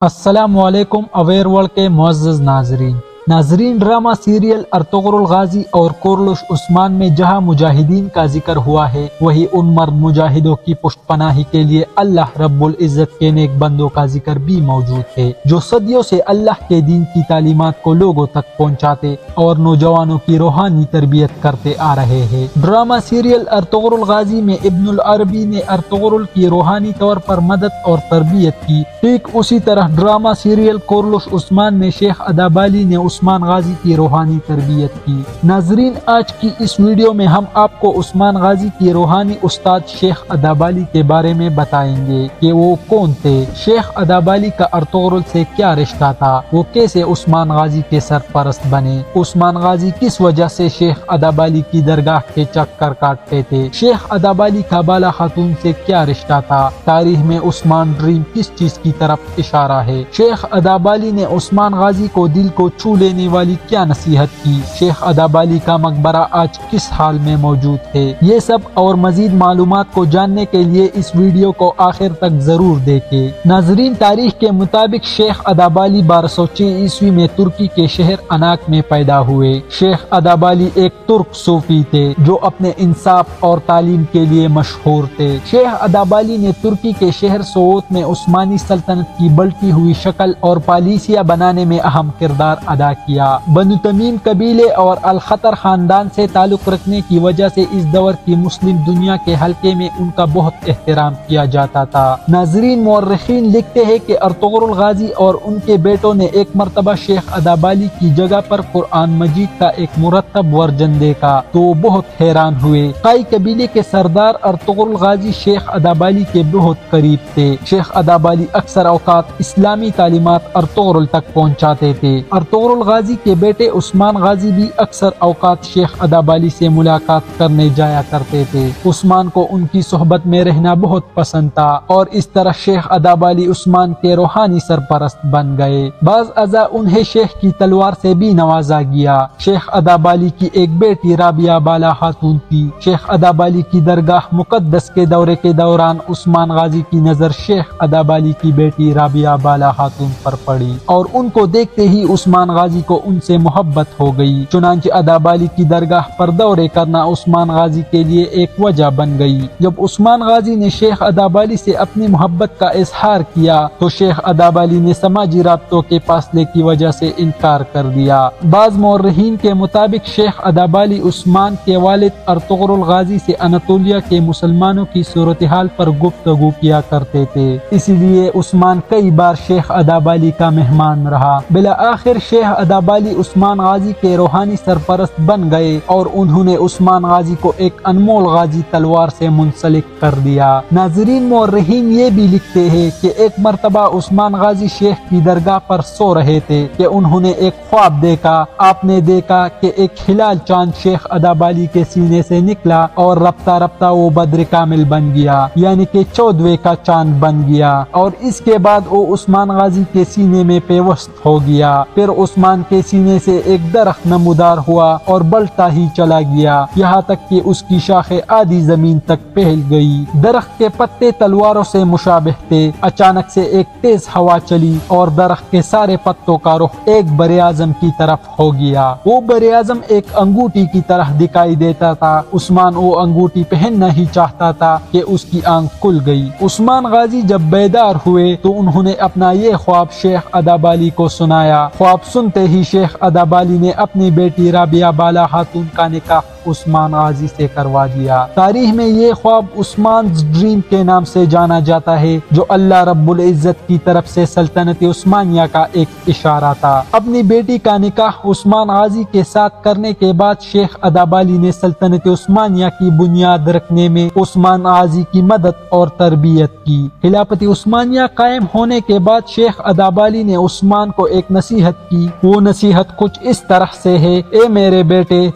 السلام علیکم aware world کے معزز ناظرین ڈرامہ سیریل ارطغرل غازی اور کورلش عثمان میں جہاں مجاہدین کا ذکر ہوا ہے، وہی ان مرد مجاہدوں کی پشت پناہی کے لیے اللہ رب العزت کے نیک بندوں کا ذکر بھی موجود ہے، جو صدیوں سے اللہ کے دین کی تعلیمات کو لوگوں تک پہنچاتے اور نوجوانوں کی روحانی تربیت کرتے آ رہے ہیں۔ ڈرامہ سیریل ارطغرل غازی میں ابن العربی نے ارطغرل کی روحانی طور پر مدد اور تربیت کی، ٹھیک اسی طرح ڈرامہ سیریل کورلش عثمان میں شیخ ادابالی نے عثمان غازی کی روحانی تربیت کی۔ ناظرین، آج کی اس ویڈیو میں ہم آپ کو عثمان غازی کی روحانی استاد شیخ ادابالی کے بارے میں بتائیں گے کہ وہ کون تھے، شیخ ادابالی کا ارطغرل سے کیا رشتہ تھا، وہ کیسے عثمان غازی کے سرپرست بنے، عثمان غازی کس وجہ سے شیخ ادابالی کی درگاہ کے چکر کاٹتے تھے، شیخ ادابالی کا بالا خاتون سے کیا رشتہ تھا، تاریخ میں عثمان ڈریم کس چیز کی طرف اشارہ ہے، شیخ ادابالی نے عثمان غازی کو دل کو چھو لینے والی کیا نصیحت کی، شیخ ادابالی کا مقبرہ آج کس حال میں موجود ہے، یہ سب اور مزید معلومات کو جاننے کے لیے اس ویڈیو کو آخر تک ضرور دیکھیں۔ ناظرین، تاریخ کے مطابق شیخ ادابالی 1206 عیسوی میں ترکی کے شہر اناک میں پیدا ہوئے۔ شیخ ادابالی ایک ترک صوفی تھے جو اپنے انصاف اور تعلیم کے لیے مشہور تھے۔ شیخ ادابالی نے ترکی کے شہر سووت میں عثمانی سلطنت کی بلٹی ہوئی شکل اور پالیسیاں بنانے میں اہم کردار ادا کیا۔ بنو تمیم قبیلے اور الخطر خاندان سے تعلق رکھنے کی وجہ سے اس دور کی مسلم دنیا کے حلقے میں ان کا بہت احترام کیا جاتا تھا۔ ناظرین، مورخین لکھتے ہیں کہ ارطغرل غازی اور ان کے بیٹوں نے ایک مرتبہ شیخ ادابالی کی جگہ پر قرآن مجید کا ایک مرتب ورژن دیکھا تو وہ بہت حیران ہوئے۔ قائی قبیلے کے سردار ارطغرل غازی شیخ ادابالی کے بہت قریب تھے۔ شیخ ادابالی اکثر اوقات اسلامی تعلیمات ارطغرل تک پہنچاتے تھے۔ ارطغرل غازی کے بیٹے عثمان غازی بھی اکثر اوقات شیخ ادابالی سے ملاقات کرنے جایا کرتے تھے۔ عثمان کو ان کی صحبت میں رہنا بہت پسند تھا اور اس طرح شیخ ادابالی عثمان کے روحانی سرپرست بن گئے۔ بعض ازاں انہیں شیخ کی تلوار سے بھی نوازا گیا۔ شیخ ادابالی کی ایک بیٹی رابعہ بالا خاتون تھی۔ شیخ ادابالی کی درگاہ مقدس کے دورے کے دوران عثمان غازی کی نظر شیخ ادابالی کی بیٹی رابعہ بالا خاتون پر پڑی اور ان کو دیکھتے ہی عثمان غازی کو ان سے محبت ہو گئی۔ چنانچہ ادابالی کی درگاہ پر دورے کرنا عثمان غازی کے لیے ایک وجہ بن گئی۔ جب عثمان غازی نے شیخ ادابالی سے اپنی محبت کا اظہار کیا تو شیخ ادابالی نے سماجی رابطوں کے فاصلے کی وجہ سے انکار کر دیا۔ بعض مورخین کے مطابق شیخ ادابالی عثمان کے والد ارطغرل غازی سے اناطولیہ کے مسلمانوں کی صورتحال پر گفتگو کیا کرتے تھے، اسی لیے عثمان کئی بار شیخ ادابالی کا مہمان رہا۔ بالآخر شیخ ادابالی عثمان غازی کے روحانی سرپرست بن گئے اور انہوں نے عثمان غازی کو ایک انمول غازی تلوار سے منسلک کر دیا۔ ناظرین، مورخین یہ بھی لکھتے ہیں کہ ایک مرتبہ عثمان غازی شیخ کی درگاہ پر سو رہے تھے کہ انہوں نے ایک خواب دیکھا۔ آپ نے دیکھا کہ ایک ہلال چاند شیخ ادابالی کے سینے سے نکلا اور رفتہ رفتہ وہ بدر کامل بن گیا، یعنی کہ 14ویں کا چاند بن گیا، اور اس کے بعد وہ عثمان غازی کے سینے میں پیوست ہو گیا۔ پھر عثمان کے سینے سے ایک درخت نمودار ہوا اور بڑھتا ہی چلا گیا، یہاں تک کہ اس کی شاخیں آدھی زمین تک پھیل گئی۔ درخت کے پتے تلواروں سے مشابہ تھے۔ اچانک سے ایک تیز ہوا چلی اور درخت کے سارے پتوں کا رخ ایک بر اعظم کی طرف ہو گیا۔ وہ بر اعظم ایک انگوٹھی کی طرح دکھائی دیتا تھا۔ عثمان وہ انگوٹھی پہننا ہی چاہتا تھا کہ اس کی آنکھ کھل گئی۔ عثمان غازی جب بیدار ہوئے تو انہوں نے اپنا یہ خواب شیخ ادابالی کو سنایا۔ خواب سنتے ہی شیخ ادابالی نے اپنی بیٹی رابعہ بالا خاتون کا نکاح عثمان غازی سے کروا دیا۔ تاریخ میں یہ خواب عثمان's ڈریم کے نام سے جانا جاتا ہے، جو اللہ رب العزت کی طرف سے سلطنت عثمانیہ کا ایک اشارہ تھا۔ اپنی بیٹی کا نکاح عثمان غازی کے ساتھ کرنے کے بعد شیخ ادابالی نے سلطنت عثمانیہ کی بنیاد رکھنے میں عثمان غازی کی مدد اور تربیت کی۔ خلافت عثمانیہ قائم ہونے کے بعد شیخ ادابالی نے عثمان کو ایک نصیحت کی۔ وہ نصیحت کچھ اس طرح سے ہے: اے میرے بیٹے،